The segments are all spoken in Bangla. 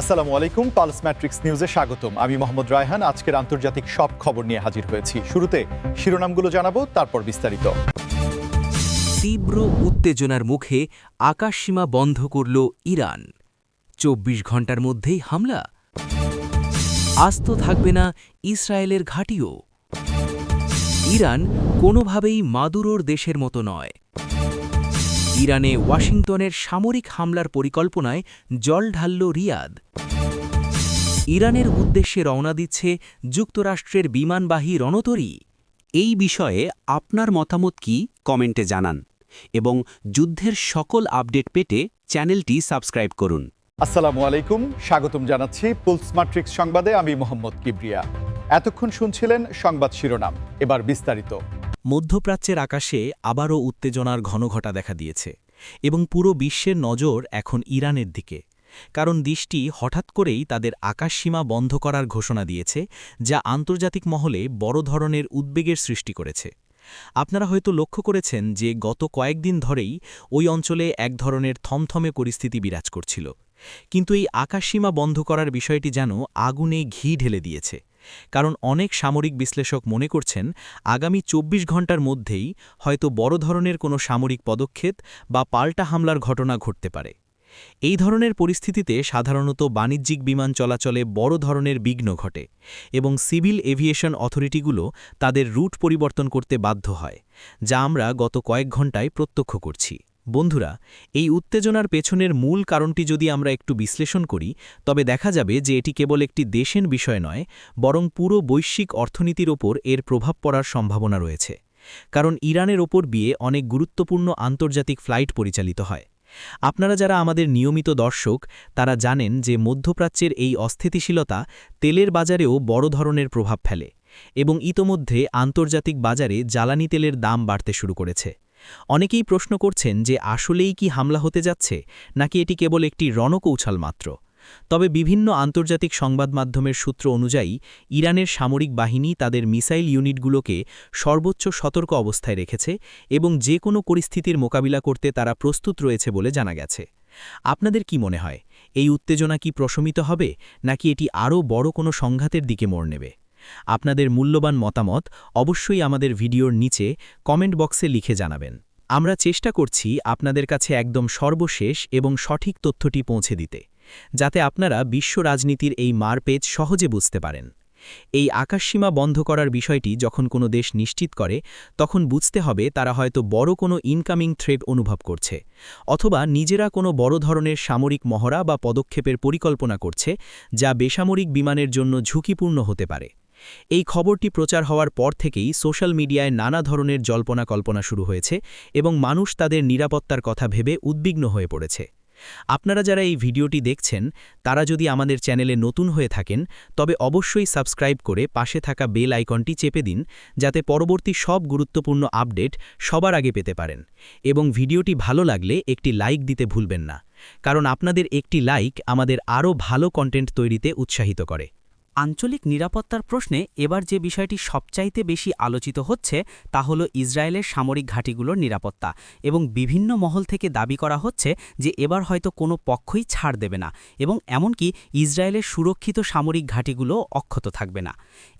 আসসালামু আলাইকুম, পালস ম্যাট্রিক্স নিউজে স্বাগতম। আমি মোহাম্মদ রায়হান। আজকের আন্তর্জাতিক সব খবর নিয়ে হাজির হয়েছি। শুরুতে শিরোনামগুলো জানাবো, তারপর বিস্তারিত। তীব্র উত্তেজনার মুখে আকাশসীমা বন্ধ করল ইরান। ২৪ ঘণ্টার মধ্যেই হামলা। আস্ত থাকবে না ইসরায়েলের ঘাঁটিও। ইরান কোনোভাবেই মাদুরোর দেশের মতো নয়। ইরানে ওয়াশিংটনের সামরিক হামলার পরিকল্পনায় জল ঢালল রিয়াদ। ইরানের উদ্দেশ্যে রওনা দিচ্ছে যুক্তরাষ্ট্রের বিমানবাহী রণতরী। এই বিষয়ে আপনার মতামত কি কমেন্টে জানান এবং যুদ্ধের সকল আপডেট পেতে চ্যানেলটি সাবস্ক্রাইব করুন। আসসালামু আলাইকুম, স্বাগতম জানাচ্ছি পালস ম্যাট্রিক্স সংবাদে। আমি মোহাম্মদ কিবরিয়া। এতক্ষণ শুনছিলেন সংবাদ শিরোনাম, এবার বিস্তারিত। মধ্যপ্রাচ্যের আকাশে আবারও উত্তেজনার ঘনঘটা দেখা দিয়েছে এবং পুরো বিশ্বের নজর এখন ইরানের দিকে, কারণ দেশটি হঠাৎ করেই তাদের আকাশসীমা বন্ধ করার ঘোষণা দিয়েছে, যা আন্তর্জাতিক মহলে বড় ধরনের উদ্বেগের সৃষ্টি করেছে। আপনারা হয়তো লক্ষ্য করেছেন যে গত কয়েকদিন ধরেই ওই অঞ্চলে এক ধরনের থমথমে পরিস্থিতি বিরাজ করছিল, কিন্তু এই আকাশসীমা বন্ধ করার বিষয়টি যেন আগুনে ঘি ঢেলে দিয়েছে, কারণ অনেক সামরিক বিশ্লেষক মনে করছেন আগামী ২৪ ঘণ্টার মধ্যেই হয়তো বড় ধরনের কোনো সামরিক পদক্ষেপ বা পাল্টা হামলার ঘটনা ঘটতে পারে। এই ধরনের পরিস্থিতিতে সাধারণত বাণিজ্যিক বিমান চলাচলে বড় ধরনের বিঘ্ন ঘটে এবং সিভিল এভিয়েশন অথরিটিগুলো তাদের রুট পরিবর্তন করতে বাধ্য হয়, যা আমরা গত কয়েক ঘণ্টায় প্রত্যক্ষ করছি। বন্ধুরা, এই উত্তেজনার পেছনের মূল কারণটি যদি আমরা একটু বিশ্লেষণ করি, তবে দেখা যাবে যে এটি কেবল একটি দেশের বিষয় নয়, বরং পুরো বৈশ্বিক অর্থনীতির ওপর এর প্রভাব পড়ার সম্ভাবনা রয়েছে। কারণ ইরানের ওপর দিয়ে অনেক গুরুত্বপূর্ণ আন্তর্জাতিক ফ্লাইট পরিচালিত হয়। আপনারা যারা আমাদের নিয়মিত দর্শক, তারা জানেন যে মধ্যপ্রাচ্যের এই অস্থিতিশীলতা তেলের বাজারেও বড় ধরনের প্রভাব ফেলে এবং ইতোমধ্যে আন্তর্জাতিক বাজারে জ্বালানি তেলের দাম বাড়তে শুরু করেছে। অনেকেই প্রশ্ন করছেন যে আসলেই কি হামলা হতে যাচ্ছে, নাকি এটি কেবল একটি রণকৌশল মাত্র। তবে বিভিন্ন আন্তর্জাতিক সংবাদ মাধ্যমের সূত্র অনুযায়ী ইরানের সামরিক বাহিনী তাদের মিসাইল ইউনিটগুলোকে সর্বোচ্চ সতর্ক অবস্থায় রেখেছে এবং যে কোনো পরিস্থিতির মোকাবিলা করতে তারা প্রস্তুত রয়েছে বলে জানা গেছে। আপনাদের কি মনে হয়, এই উত্তেজনা কি প্রশমিত হবে, নাকি এটি আরও বড় কোনো সংঘাতের দিকে মোড় নেবে? আপনাদের মূল্যবান মতামত অবশ্যই আমাদের ভিডিওর নিচে কমেন্ট বক্সে লিখে জানাবেন। আমরা চেষ্টা করছি আপনাদের কাছে একদম সর্বশেষ এবং সঠিক তথ্যটি পৌঁছে দিতে, যাতে আপনারা বিশ্ব রাজনীতির এই মারপেচ সহজে বুঝতে পারেন। এই আকাশসীমা বন্ধ করার বিষয়টি যখন কোনো দেশ নিশ্চিত করে, তখন বুঝতে হবে তারা হয়তো বড় কোনো ইনকামিং থ্রেট অনুভব করছে, অথবা নিজেরা কোনো বড় ধরনের সামরিক মহড়া বা পদক্ষেপের পরিকল্পনা করছে, যা বেসামরিক বিমানের জন্য ঝুঁকিপূর্ণ হতে পারে। এই খবরটি প্রচার হওয়ার পর থেকেই সোশ্যাল মিডিয়ায় নানা ধরনের জল্পনা কল্পনা শুরু হয়েছে এবং মানুষ তাদের নিরাপত্তার কথা ভেবে উদ্বিগ্ন হয়ে পড়েছে। আপনারা যারা এই ভিডিওটি দেখছেন, তারা যদি আমাদের চ্যানেলে নতুন হয়ে থাকেন, তবে অবশ্যই সাবস্ক্রাইব করে পাশে থাকা বেল আইকনটি চেপে দিন, যাতে পরবর্তী সব গুরুত্বপূর্ণ আপডেট সবার আগে পেতে পারেন। এবং ভিডিওটি ভালো লাগলে একটি লাইক দিতে ভুলবেন না, কারণ আপনাদের একটি লাইক আমাদের আরও ভালো কন্টেন্ট তৈরিতে উৎসাহিত করে। আঞ্চলিক নিরাপত্তার প্রশ্নে এবার যে বিষয়টি সবচাইতে বেশি আলোচিত হচ্ছে তা হল ইসরায়েলের সামরিক ঘাঁটিগুলোর নিরাপত্তা, এবং বিভিন্ন মহল থেকে দাবি করা হচ্ছে যে এবার হয়তো কোনো পক্ষই ছাড় দেবে না এবং এমনকি ইসরায়েলের সুরক্ষিত সামরিক ঘাঁটিগুলো অক্ষত থাকবে না।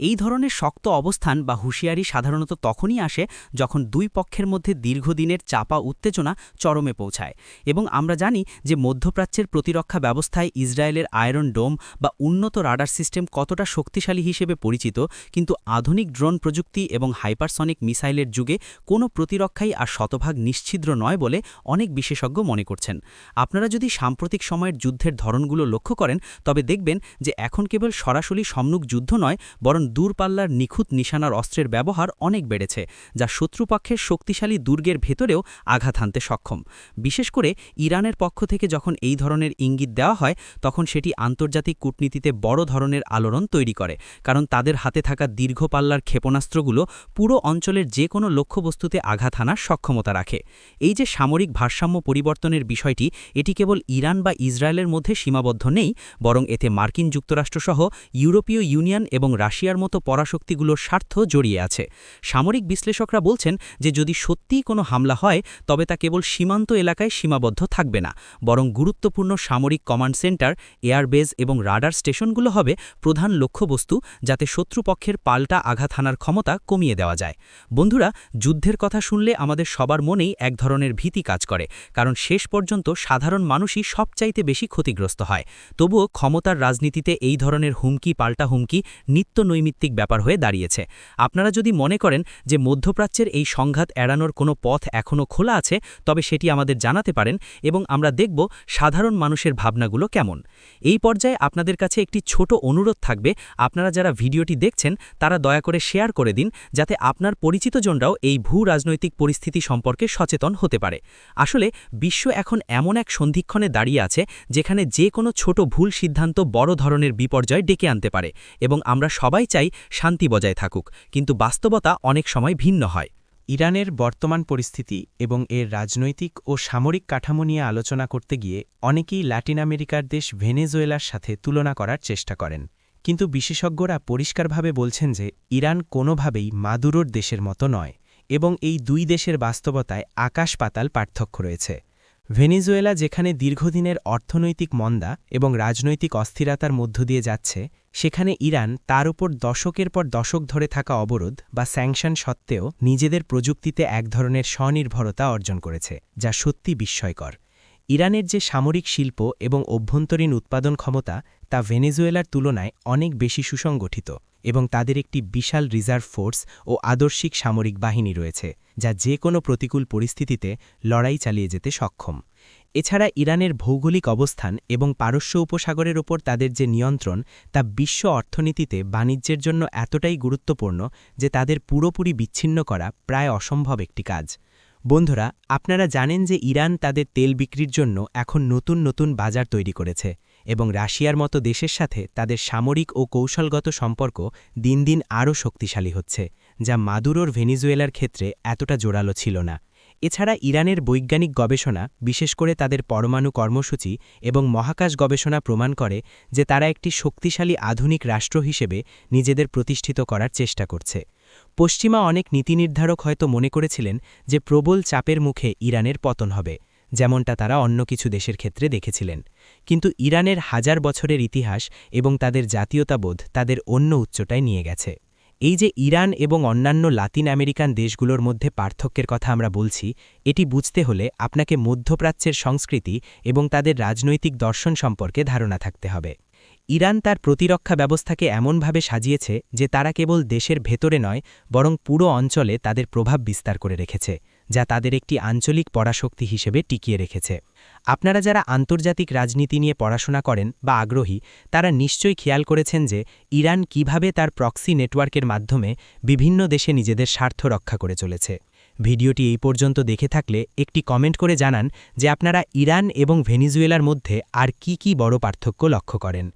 এই ধরনের শক্ত অবস্থান বা হুঁশিয়ারি সাধারণত তখনই আসে যখন দুই পক্ষের মধ্যে দীর্ঘদিনের চাপা উত্তেজনা চরমে পৌঁছায়, এবং আমরা জানি যে মধ্যপ্রাচ্যের প্রতিরক্ষা ব্যবস্থায় ইসরায়েলের আয়রন ডোম বা উন্নত রাডার সিস্টেম কতটা শক্তিশালী হিসেবে পরিচিত, কিন্তু আধুনিক ড্রোন প্রযুক্তি এবং হাইপারসনিক মিসাইলের যুগে কোনো প্রতিরক্ষাই আর শতভাগ নিশ্ছিদ্র নয় বলে অনেক বিশেষজ্ঞ মনে করছেন। আপনারা যদি সাম্প্রতিক সময়ের যুদ্ধের ধরনগুলো লক্ষ্য করেন, তবে দেখবেন যে এখন কেবল সরাসরি সম্মুখ যুদ্ধ নয়, বরং দূরপাল্লার নিখুঁত নিশানার অস্ত্রের ব্যবহার অনেক বেড়েছে, যা শত্রুপক্ষের শক্তিশালী দুর্গের ভেতরেও আঘাত হানতে সক্ষম। বিশেষ করে ইরানের পক্ষ থেকে যখন এই ধরনের ইঙ্গিত দেওয়া হয়, তখন সেটি আন্তর্জাতিক কূটনীতিতে বড় ধরনের আলোড়ন আলোড়ন তৈরি করে, কারণ তাদের হাতে থাকা দীর্ঘ পাল্লার ক্ষেপণাস্ত্রগুলো পুরো অঞ্চলের যে কোনো লক্ষ্যবস্তুতে আঘাত হানার সক্ষমতা রাখে। এই যে সামরিক ভারসাম্য পরিবর্তনের বিষয়টি, এটি কেবল ইরান বা ইসরায়েলের মধ্যে সীমাবদ্ধ নেই, বরং এতে মার্কিন যুক্তরাষ্ট্রসহ ইউরোপীয় ইউনিয়ন এবং রাশিয়ার মতো পরাশক্তিগুলোর স্বার্থ জড়িয়ে আছে। সামরিক বিশ্লেষকরা বলছেন যে যদি সত্যিই কোনো হামলা হয়, তবে তা কেবল সীমান্ত এলাকায় সীমাবদ্ধ থাকবে না, বরং গুরুত্বপূর্ণ সামরিক কমান্ড সেন্টার, এয়ারবেজ এবং রাডার স্টেশনগুলো হবে প্রধান লক্ষ্যবস্তু, যাতে শত্রুপক্ষের পাল্টা আঘাত হানার ক্ষমতা কমিয়ে দেওয়া যায়। বন্ধুরা, যুদ্ধের কথা শুনলে আমাদের সবার মনেই এক ধরনের ভীতি কাজ করে, কারণ শেষ পর্যন্ত সাধারণ মানুষই সবচাইতে বেশি ক্ষতিগ্রস্ত হয়। তবুও ক্ষমতার রাজনীতিতে এই ধরনের হুমকি পাল্টা হুমকি নিত্য নৈমিত্তিক ব্যাপার হয়ে দাঁড়িয়েছে। আপনারা যদি মনে করেন যে মধ্যপ্রাচ্যের এই সংঘাত এড়ানোর কোনো পথ এখনও খোলা আছে, তবে সেটি আমাদের জানাতে পারেন এবং আমরা দেখব সাধারণ মানুষের ভাবনাগুলো কেমন। এই পর্যায়ে আপনাদের কাছে একটি ছোট অনুরোধ থাকবে, আপনারা যারা ভিডিওটি দেখছেন তারা দয়া করে শেয়ার করে দিন, যাতে আপনার পরিচিতজনরাও এই ভূ রাজনৈতিক পরিস্থিতি সম্পর্কে সচেতন হতে পারে। আসলে বিশ্ব এখন এমন এক সন্ধিক্ষণে দাঁড়িয়ে আছে যেখানে যে কোনো ছোট ভুল সিদ্ধান্ত বড় ধরনের বিপর্যয় ডেকে আনতে পারে, এবং আমরা সবাই চাই শান্তি বজায় থাকুক, কিন্তু বাস্তবতা অনেক সময় ভিন্ন হয়। ইরানের বর্তমান পরিস্থিতি এবং এর রাজনৈতিক ও সামরিক কাঠামো নিয়ে আলোচনা করতে গিয়ে অনেকেই লাতিন আমেরিকার দেশ ভেনেজুয়েলার সাথে তুলনা করার চেষ্টা করেন, কিন্তু বিশেষজ্ঞরা পরিষ্কারভাবে বলছেন যে ইরান কোনোভাবেই মাদুরোর দেশের মতো নয়, এবং এই দুই দেশের বাস্তবতায় আকাশ-পাতাল পার্থক্য রয়েছে। ভেনেজুয়েলা যেখানে দীর্ঘদিনের অর্থনৈতিক মন্দা এবং রাজনৈতিক অস্থিরতার মধ্য দিয়ে যাচ্ছে, সেখানে ইরান তার উপর দশকের পর দশক ধরে থাকা অবরোধ বা স্যাংশন সত্ত্বেও নিজেদের প্রযুক্তিতে এক ধরনের স্বনির্ভরতা অর্জন করেছে, যা সত্যি বিস্ময়কর। ইরানের যে সামরিক শিল্প এবং অভ্যন্তরীণ উৎপাদন ক্ষমতা, তা ভেনেজুয়েলার তুলনায় অনেক বেশি সুসংগঠিত, এবং তাদের একটি বিশাল রিজার্ভ ফোর্স ও আদর্শিক সামরিক বাহিনী রয়েছে, যা যে কোনো প্রতিকূল পরিস্থিতিতে লড়াই চালিয়ে যেতে সক্ষম। এছাড়া ইরানের ভৌগোলিক অবস্থান এবং পারস্য উপসাগরের ওপর তাদের যে নিয়ন্ত্রণ, তা বিশ্ব অর্থনীতিতে বাণিজ্যের জন্য এতটাই গুরুত্বপূর্ণ যে তাদের পুরোপুরি বিচ্ছিন্ন করা প্রায় অসম্ভব একটি কাজ। বন্ধুরা, আপনারা জানেন যে ইরান তাদের তেল বিক্রির জন্য এখন নতুন নতুন বাজার তৈরি করেছে, এবং রাশিয়ার মতো দেশের সাথে তাদের সামরিক ও কৌশলগত সম্পর্ক দিন দিন আরও শক্তিশালী হচ্ছে, যা মাদুরোর ভেনেজুয়েলার ক্ষেত্রে এতটা জোরালো ছিল না। এছাড়া ইরানের বৈজ্ঞানিক গবেষণা, বিশেষ করে তাদের পরমাণু কর্মসূচি এবং মহাকাশ গবেষণা প্রমাণ করে যে তারা একটি শক্তিশালী আধুনিক রাষ্ট্র হিসেবে নিজেদের প্রতিষ্ঠিত করার চেষ্টা করছে। পশ্চিমা অনেক নীতিনির্ধারক হয়তো মনে করেছিলেন যে প্রবল চাপের মুখে ইরানের পতন হবে, যেমনটা তারা অন্য কিছু দেশের ক্ষেত্রে দেখেছিলেন, কিন্তু ইরানের হাজার বছরের ইতিহাস এবং তাদের জাতীয়তাবোধ তাদের অন্য উচ্চতায় নিয়ে গেছে। এই যে ইরান এবং অন্যান্য লাতিন আমেরিকান দেশগুলোর মধ্যে পার্থক্যের কথা আমরা বলছি, এটি বুঝতে হলে আপনাকে মধ্যপ্রাচ্যের সংস্কৃতি এবং তাদের রাজনৈতিক দর্শন সম্পর্কে ধারণা থাকতে হবে। ইরান তার প্রতিরক্ষা ব্যবস্থাকে এমনভাবে সাজিয়েছে যে তারা কেবল দেশের ভেতরে নয়, বরং পুরো অঞ্চলে তাদের প্রভাব বিস্তার করে রেখেছে, যা তাদের একটি আঞ্চলিক পরাশক্তি হিসেবে টিকিয়ে রেখেছে। আপনারা যারা আন্তর্জাতিক রাজনীতি নিয়ে পড়াশোনা করেন বা আগ্রহী, তারা নিশ্চয়ই খেয়াল করেছেন যে ইরান কিভাবে তার প্রক্সি নেটওয়ার্কের মাধ্যমে বিভিন্ন দেশে নিজেদের স্বার্থ রক্ষা করে চলেছে। ভিডিওটি এই পর্যন্ত দেখে থাকলে একটি কমেন্ট করে জানান যে আপনারা ইরান এবং ভেনেজুয়েলার মধ্যে আর কি বড় পার্থক্য লক্ষ্য করেন।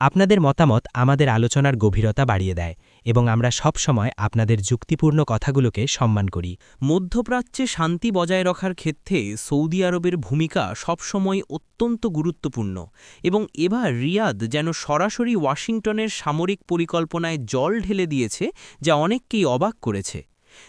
আপনাদের মতামত আমাদের আলোচনার গভীরতা বাড়িয়ে দেয়, এবং আমরা সব সময় আপনাদের যুক্তিপূর্ণ কথাগুলোকে সম্মান করি। মধ্যপ্রাচ্যে শান্তি বজায় রাখার ক্ষেত্রে সৌদি আরবের ভূমিকা সবসময় অত্যন্ত গুরুত্বপূর্ণ, এবং এবার রিয়াদ যেন সরাসরি ওয়াশিংটনের সামরিক পরিকল্পনায় জল ঢেলে দিয়েছে, যা অনেককেই অবাক করেছে।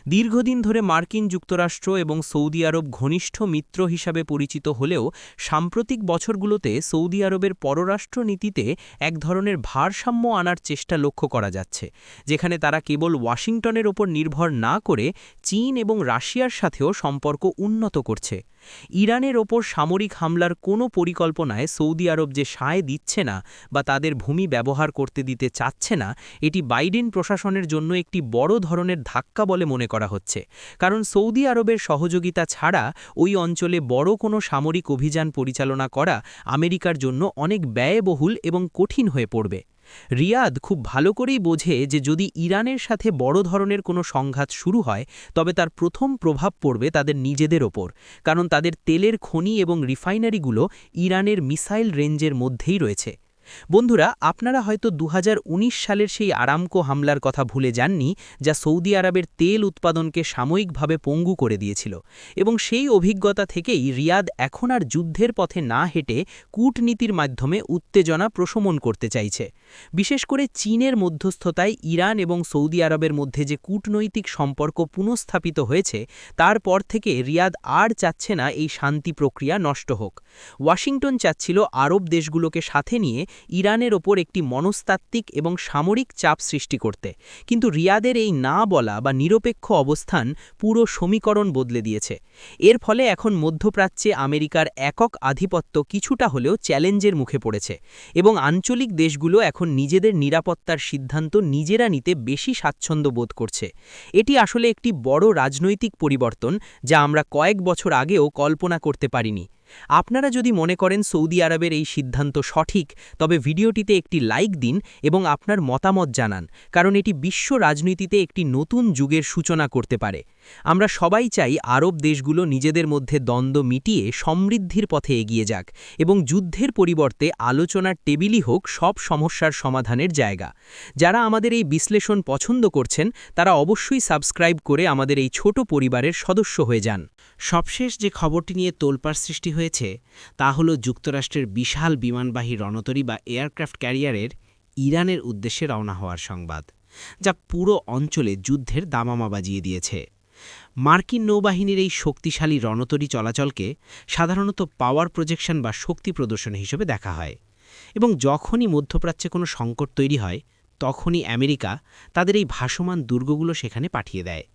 দীর্ঘদিন ধরে মার্কিন যুক্তরাষ্ট্র এবং সৌদি আরব ঘনিষ্ঠ মিত্র হিসাবে পরিচিত হলেও সাম্প্রতিক বছরগুলোতে সৌদি আরবের পররাষ্ট্র নীতিতে এক ধরনের ভারসাম্য আনার চেষ্টা লক্ষ্য করা যাচ্ছে, যেখানে তারা কেবল ওয়াশিংটনের ওপর নির্ভর না করে চীন এবং রাশিয়ার সাথেও সম্পর্ক উন্নত করছে। ইরানের ওপর সামরিক হামলার কোনো পরিকল্পনায় সৌদি আরব যে সায় দিচ্ছে না বা তাদের ভূমি ব্যবহার করতে দিতে চাচ্ছে না, এটি বাইডেন প্রশাসনের জন্য একটি বড় ধরনের ধাক্কা বলে মনে করা হচ্ছে, কারণ সৌদি আরবের সহযোগিতা ছাড়া ওই অঞ্চলে বড় কোনো সামরিক অভিযান পরিচালনা করা আমেরিকার জন্য অনেক ব্যয়বহুল এবং কঠিন হয়ে পড়বে। রিয়াদ খুব ভালো করেই বোঝে যে যদি ইরানের সাথে বড় ধরনের কোনো সংঘাত শুরু হয়, তবে তার প্রথম প্রভাব পড়বে তাদের নিজেদের ওপর, কারণ তাদের তেলের খনি এবং রিফাইনারিগুলো ইরানের মিসাইল রেঞ্জের মধ্যেই রয়েছে। বন্ধুরা, আপনারা হয়তো 2019 সালের সেই আরামকো হামলার কথা ভুলে যাননি, যা সৌদি আরবের তেল উৎপাদনকে সাময়িকভাবে পঙ্গু করে দিয়েছিল, এবং সেই অভিজ্ঞতা থেকেই রিয়াদ এখন আর যুদ্ধের পথে না হেঁটে কূটনীতির মাধ্যমে উত্তেজনা প্রশমন করতে চাইছে। বিশেষ করে চীনের মধ্যস্থতায় ইরান এবং সৌদি আরবের মধ্যে যে কূটনৈতিক সম্পর্ক পুনঃস্থাপিত হয়েছে, তারপর থেকে রিয়াদ আর চাচ্ছে না এই শান্তি প্রক্রিয়া নষ্ট হোক। ওয়াশিংটন চাচ্ছিল আরব দেশগুলোকে সাথে নিয়ে ইরানের ওপর একটি মনস্তাত্ত্বিক এবং সামরিক চাপ সৃষ্টি করতে, কিন্তু রিয়াদের এই না বলা বা নিরপেক্ষ অবস্থান পুরো সমীকরণ বদলে দিয়েছে। এর ফলে এখন মধ্যপ্রাচ্যে আমেরিকার একক আধিপত্য কিছুটা হলেও চ্যালেঞ্জের মুখে পড়েছে, এবং আঞ্চলিক দেশগুলো এখন নিজেদের নিরাপত্তার সিদ্ধান্ত নিজেরা নিতে বেশি স্বাচ্ছন্দ্য বোধ করছে। এটি আসলে একটি বড় রাজনৈতিক পরিবর্তন, যা আমরা কয়েক বছর আগেও কল্পনা করতে পারিনি। আপনারা যদি মনে করেন সৌদি আরবের এই সিদ্ধান্ত সঠিক, তবে ভিডিওটিতে একটি লাইক দিন এবং আপনার মতামত জানান, কারণ এটি বিশ্ব রাজনীতিতে একটি নতুন যুগের সূচনা করতে পারে। আমরা সবাই চাই আরব দেশগুলো নিজেদের মধ্যে দ্বন্দ্ব মিটিয়ে সমৃদ্ধির পথে এগিয়ে যাক, এবং যুদ্ধের পরিবর্তে আলোচনার টেবিলই হোক সব সমস্যার সমাধানের জায়গা। যারা আমাদের এই বিশ্লেষণ পছন্দ করছেন, তারা অবশ্যই সাবস্ক্রাইব করে আমাদের এই ছোট পরিবারের সদস্য হয়ে যান। সবশেষ যে খবরটি নিয়ে তোলপাড় সৃষ্টি হয়েছে তা হল যুক্তরাষ্ট্রের বিশাল বিমানবাহী রণতরী বা এয়ারক্রাফট ক্যারিয়ারের ইরানের উদ্দেশ্যে রওনা হওয়ার সংবাদ, যা পুরো অঞ্চলে যুদ্ধের দামামা বাজিয়ে দিয়েছে। মার্কিন নৌবাহিনীর এই শক্তিশালী রণতরী চলাচলকে সাধারণত পাওয়ার প্রজেকশন বা শক্তি প্রদর্শন হিসেবে দেখা হয়, এবং যখনই মধ্যপ্রাচ্যে কোনো সংকট তৈরি হয়, তখনই আমেরিকা তাদের এই ভাসমান দুর্গগুলো সেখানে পাঠিয়ে দেয়।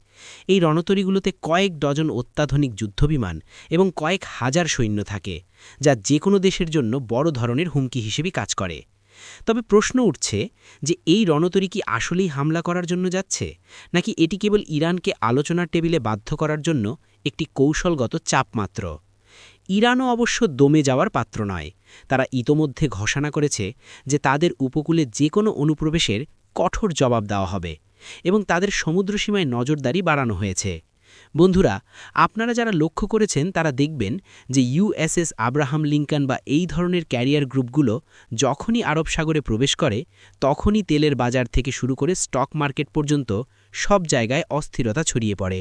এই রণতরীগুলোতে কয়েক ডজন অত্যাধুনিক যুদ্ধবিমান এবং কয়েক হাজার সৈন্য থাকে, যা যে কোনো দেশের জন্য বড় ধরনের হুমকি হিসেবে কাজ করে। তবে প্রশ্ন উঠছে যে এই রণতরী কি আসলেই হামলা করার জন্য যাচ্ছে, নাকি এটি কেবল ইরানকে আলোচনার টেবিলে বাধ্য করার জন্য একটি কৌশলগত চাপ মাত্র? ইরানও অবশ্য দমে যাওয়ার পাত্র নয়। তারা ইতোমধ্যে ঘোষণা করেছে যে তাদের উপকূলে যে কোনো অনুপ্রবেশের কঠোর জবাব দেওয়া হবে, এবং তাদের সমুদ্রসীমায় নজরদারি বাড়ানো হয়েছে। বন্ধুরা, আপনারা যারা লক্ষ্য করেছেন তারা দেখবেন যে ইউএসএস আব্রাহাম লিঙ্কন বা এই ধরনের ক্যারিয়ার গ্রুপগুলো যখনই আরব সাগরে প্রবেশ করে, তখনই তেলের বাজার থেকে শুরু করে স্টক মার্কেট পর্যন্ত সব জায়গায় অস্থিরতা ছড়িয়ে পড়ে।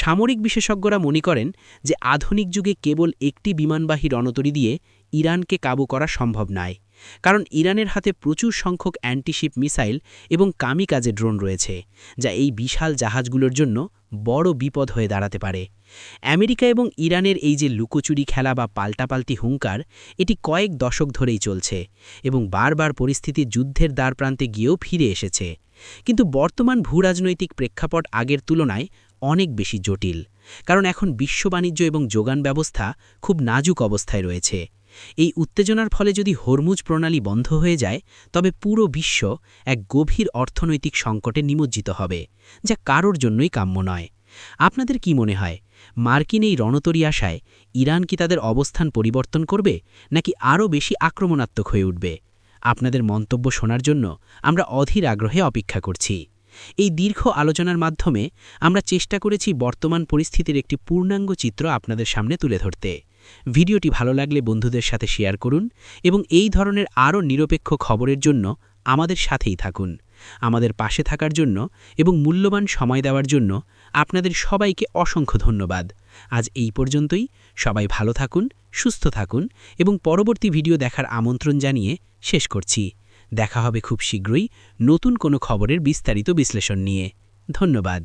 সামরিক বিশেষজ্ঞরা মনে করেন যে আধুনিক যুগে কেবল একটি বিমানবাহী রণতরী দিয়ে ইরানকে কাবু করা সম্ভব নয়, কারণ ইরানের হাতে প্রচুর সংখ্যক অ্যান্টিশিপ মিসাইল এবং কামিকাজে ড্রোন রয়েছে, যা এই বিশাল জাহাজগুলোর জন্য বড় বিপদ হয়ে দাঁড়াতে পারে। আমেরিকা এবং ইরানের এই যে লুকোচুরি খেলা বা পাল্টাপাল্টি হুঙ্কার, এটি কয়েক দশক ধরেই চলছে, এবং বারবার পরিস্থিতি যুদ্ধের দ্বারপ্রান্তে গিয়েও ফিরে এসেছে। কিন্তু বর্তমান ভূরাজনৈতিক প্রেক্ষাপট আগের তুলনায় অনেক বেশি জটিল, কারণ এখন বিশ্ব বাণিজ্য এবং যোগান ব্যবস্থা খুব নাজুক অবস্থায় রয়েছে। এই উত্তেজনার ফলে যদি হরমুজ প্রণালী বন্ধ হয়ে যায়, তবে পুরো বিশ্ব এক গভীর অর্থনৈতিক সংকটে নিমজ্জিত হবে, যা কারোর জন্যই কাম্য নয়। আপনাদের কি মনে হয়, মার্কিন এই রণতরী আশায় ইরান কি তাদের অবস্থান পরিবর্তন করবে, নাকি আরও বেশি আক্রমণাত্মক হয়ে উঠবে? আপনাদের মন্তব্য শোনার জন্য আমরা অধীর আগ্রহে অপেক্ষা করছি। এই দীর্ঘ আলোচনার মাধ্যমে আমরা চেষ্টা করেছি বর্তমান পরিস্থিতির একটি পূর্ণাঙ্গ চিত্র আপনাদের সামনে তুলে ধরতে। ভিডিওটি ভালো লাগলে বন্ধুদের সাথে শেয়ার করুন, এবং এই ধরনের আরও নিরপেক্ষ খবরের জন্য আমাদের সাথেই থাকুন। আমাদের পাশে থাকার জন্য এবং মূল্যবান সময় দেওয়ার জন্য আপনাদের সবাইকে অসংখ্য ধন্যবাদ। আজ এই পর্যন্তই। সবাই ভালো থাকুন, সুস্থ থাকুন, এবং পরবর্তী ভিডিও দেখার আমন্ত্রণ জানিয়ে শেষ করছি। দেখা হবে খুব শীঘ্রই নতুন কোনো খবরের বিস্তারিত বিশ্লেষণ নিয়ে। ধন্যবাদ।